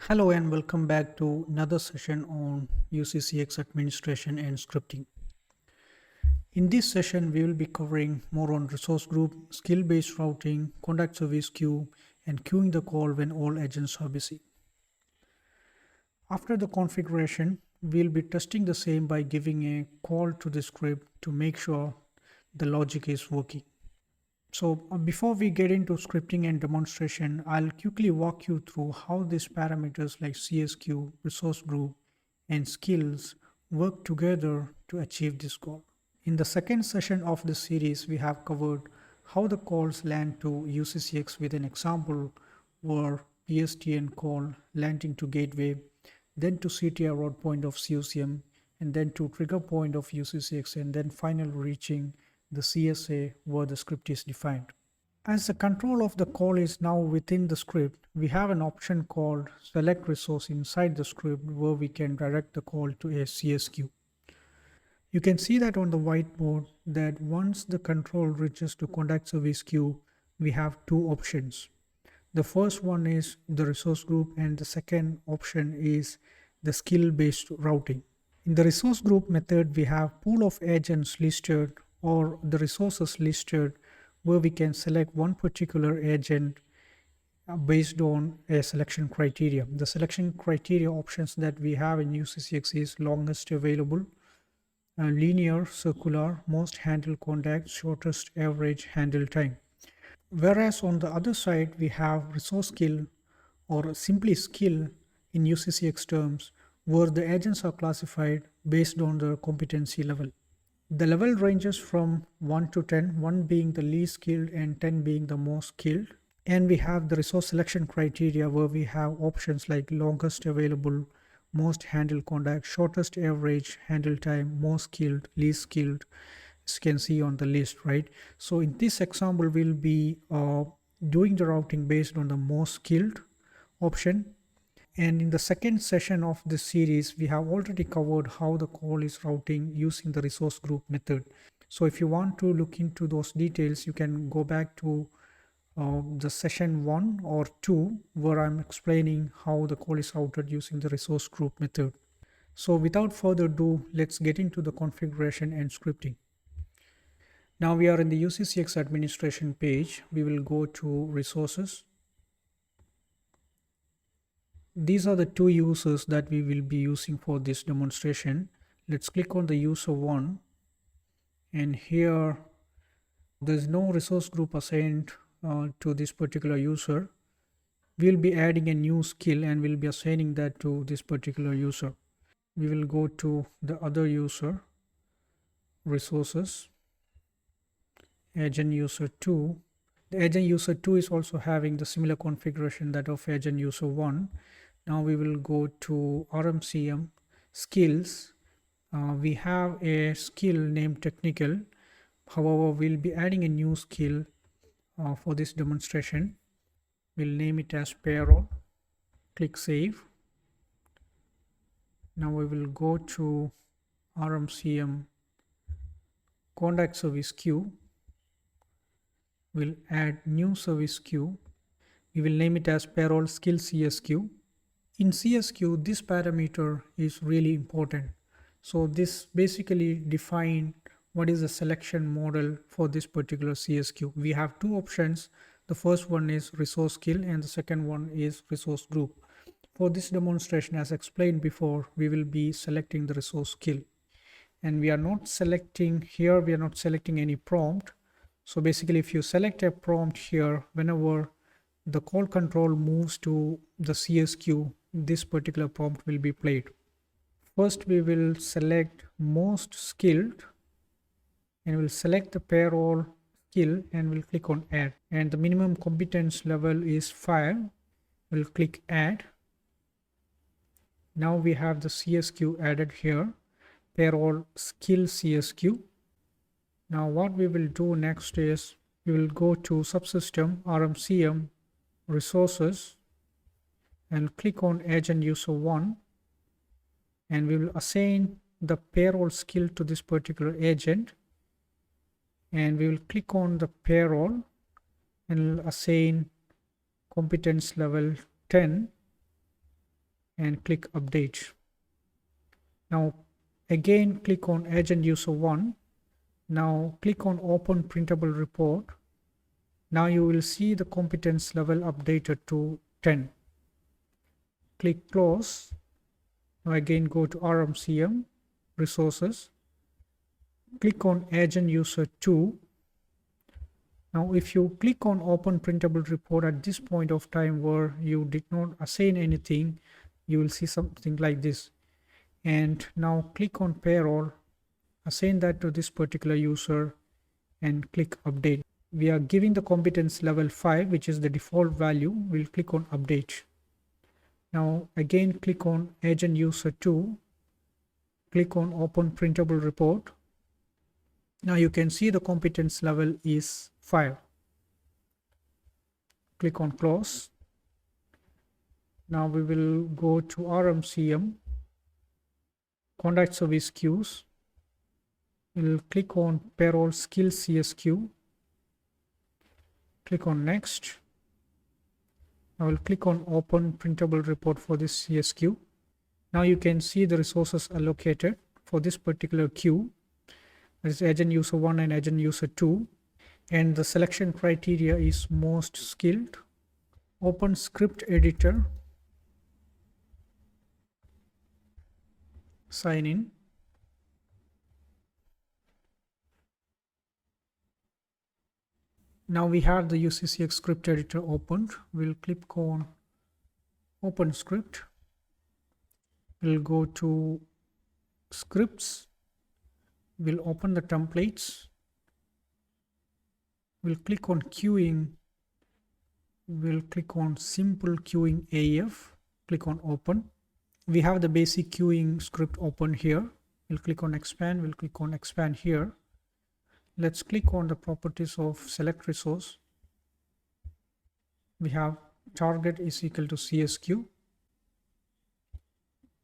Hello and welcome back to another session on UCCX administration and scripting. In this session, we will be covering more on resource group, skill-based routing, contact service queue, and queuing the call when all agents are busy. After the configuration, we'll be testing the same by giving a call to the script to make sure the logic is working. So before we get into scripting and demonstration, I'll quickly walk you through how these parameters like CSQ, resource group, and skills work together to achieve this goal. In the second session of this series, we have covered how the calls land to UCCX with an example where PSTN call landing to gateway, then to CTR route point of CUCM, and then to trigger point of UCCX, and then finally reaching the CSA where the script is defined. As the control of the call is now within the script, we have an option called select resource inside the script where we can direct the call to a CSQ. You can see that on the whiteboard that once the control reaches to contact service queue, we have two options. The first one is the resource group and the second option is the skill-based routing. In the resource group method, we have pool of agents listed or the resources listed where we can select one particular agent based on a selection criteria. The selection criteria options that we have in UCCX is longest available, linear, circular, most handle contact, shortest average handle time. Whereas on the other side, we have resource skill or simply skill in UCCX terms where the agents are classified based on the competency level. The level ranges from 1 to 10, 1 being the least skilled and 10 being the most skilled. And we have the resource selection criteria where we have options like longest available, most handle contact, shortest average handle time, most skilled, least skilled, as you can see on the list, right? So in this example, we'll be doing the routing based on the most skilled option. And in the second session of this series, we have already covered how the call is routing using the resource group method. So if you want to look into those details, you can go back to the session 1 or 2 where I'm explaining how the call is routed using the resource group method. So without further ado, let's get into the configuration and scripting. Now we are in the UCCX administration page. We will go to resources. These are the two users that we will be using for this demonstration. Let's click on the user 1, and here there's no resource group assigned to this particular user. We'll be adding a new skill and we'll be assigning that to this particular user. We will go to the other user, resources, agent user 2. The agent user 2 is also having the similar configuration that of agent user 1. Now we will go to RMCM skills. We have a skill named technical. However, we'll be adding a new skill for this demonstration. We'll name it as payroll. Click save. Now we will go to RMCM contact service queue. We'll add new service queue. We will name it as payroll skill CSQ. In CSQ, this parameter is really important. So this basically defines what is the selection model for this particular CSQ. We have two options. The first one is resource skill and the second one is resource group. For this demonstration, as explained before, we will be selecting the resource skill. And we are not selecting here, we are not selecting any prompt. So basically, if you select a prompt here, whenever the call control moves to the CSQ, this particular prompt will be played. First, we will select most skilled and we'll select the payroll skill and we'll click on add. And the minimum competence level is 5. We'll click add. Now we have the CSQ added here, payroll skill CSQ. Now what we will do next is we will go to subsystem RMCM resources and click on agent user 1, and we will assign the payroll skill to this particular agent, and we will click on the payroll and we'll assign competence level 10, and click update. Now again click on agent user 1. Now click on open printable report. Now you will see the competence level updated to 10. Click close. Now again go to RMCM resources. Click on agent user 2. Now if you click on open printable report at this point of time where you did not assign anything, you will see something like this. And now click on payroll, assign that to this particular user and click update. We are giving the competence level 5, which is the default value. We'll click on update. Now again click on agent user 2, click on open printable report. Now you can see the competence level is 5. Click on close. Now we will go to RMCM, contact service queues. We'll click on payroll skills CSQ. Click on next. I will click on open printable report for this CSQ. Now you can see the resources allocated for this particular queue. That is agent user 1 and agent user 2. And the selection criteria is most skilled. Open script editor. Sign in. Now we have the UCCX script editor opened. We'll click on open script. We'll go to scripts. We'll open the templates. We'll click on queuing. We'll click on simple queuing AF. Click on open. We have the basic queuing script open here. We'll click on expand. We'll click on expand here. Let's click on the properties of select resource. We have target is equal to CSQ.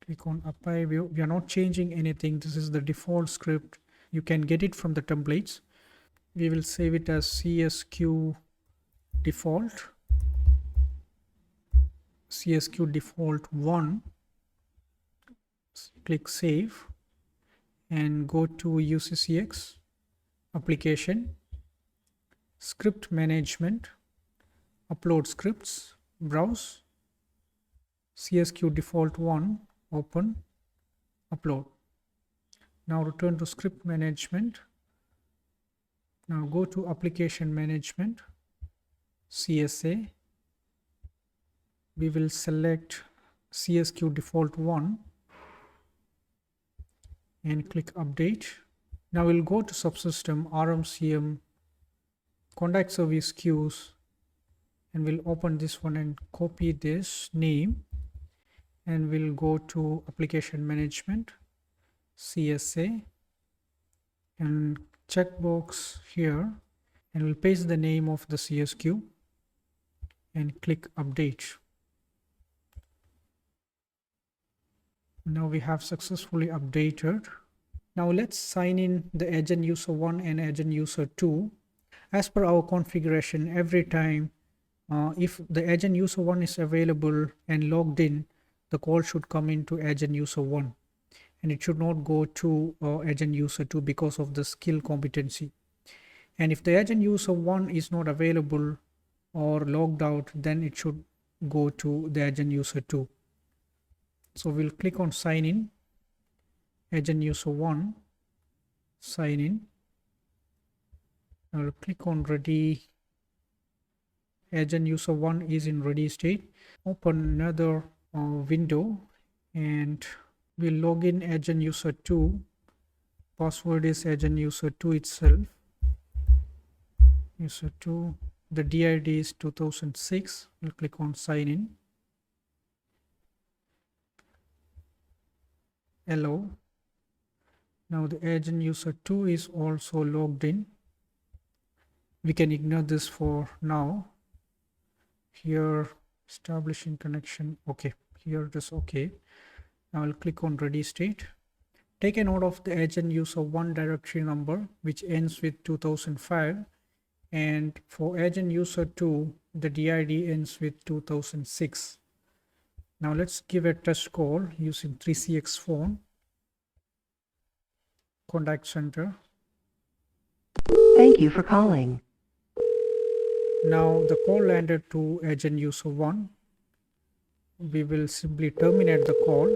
Click on apply view. We are not changing anything. This is the default script. You can get it from the templates. We will save it as CSQ default. CSQ default 1. Click save and go to UCCX application, script management, upload scripts, browse, CSQ default 1, open, upload. Now return to script management. Now go to application management, CSA. We will select CSQ default 1 and click update. Now we'll go to subsystem RMCM contact service queues and we'll open this one and copy this name and we'll go to application management, CSA, and checkbox here and we'll paste the name of the CSQ and click update. Now we have successfully updated. Now let's sign in the agent user 1 and agent user 2. As per our configuration, every time if the agent user 1 is available and logged in, the call should come into agent user 1 and it should not go to agent user 2 because of the skill competency. And if the agent user 1 is not available or logged out, then it should go to the agent user 2. So we'll click on sign in. Agent user 1, sign in. I'll click on ready. Agent user 1 is in ready state. Open another window and we'll log in agent user 2. Password is agent user 2 itself. User 2. The DID is 2006. We'll click on sign in. Hello. Now the agent user 2 is also logged in. We can ignore this for now. Here, establishing connection. Okay, here it is okay. Now I'll click on ready state. Take a note of the agent user 1 directory number, which ends with 2005. And for agent user 2, the DID ends with 2006. Now let's give a test call using 3CX phone, contact center. Thank you for calling. Now the call landed to agent user 1. We will simply terminate the call.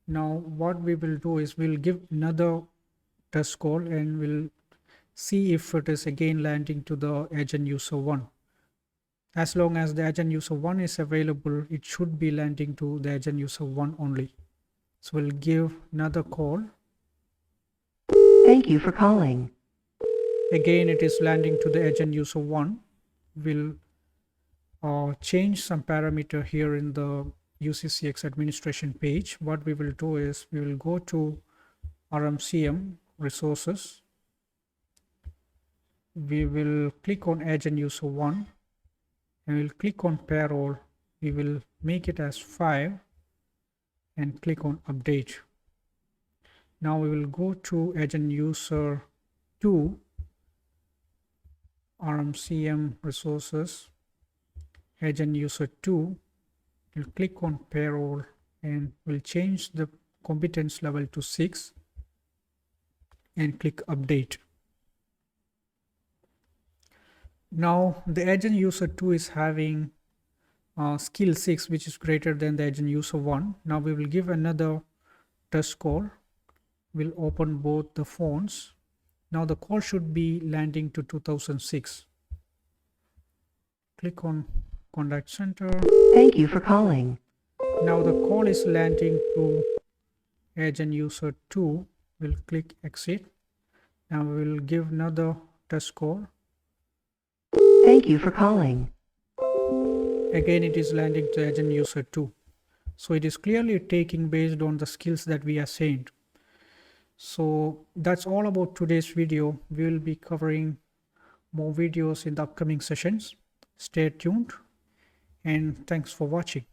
Now what we will do is we'll give another test call and we'll see if it is again landing to the agent user 1. As long as the agent user 1 is available, it should be landing to the agent user 1 only. So we'll give another call. Thank you for calling. Again, it is landing to the agent user 1. We'll change some parameter here in the UCCX administration page. What we will do is we will go to RMCM resources. We will click on agent user 1 and we'll click on payroll. We will make it as 5 and click on update. Now we will go to agent user 2, RMCM resources, agent user 2. We'll click on payroll and we'll change the competence level to 6 and click update. Now the agent user 2 is having skill 6, which is greater than the agent user 1. Now we will give another test call. We'll open both the phones. Now the call should be landing to 2006. Click on contact center. Thank you for calling. Now the call is landing to agent user 2. We'll click exit. Now we'll give another test call. Thank you for calling. Again, it is landing to agent user 2. So it is clearly taking based on the skills that we assigned. So that's all about today's video. We will be covering more videos in the upcoming sessions. Stay tuned and thanks for watching.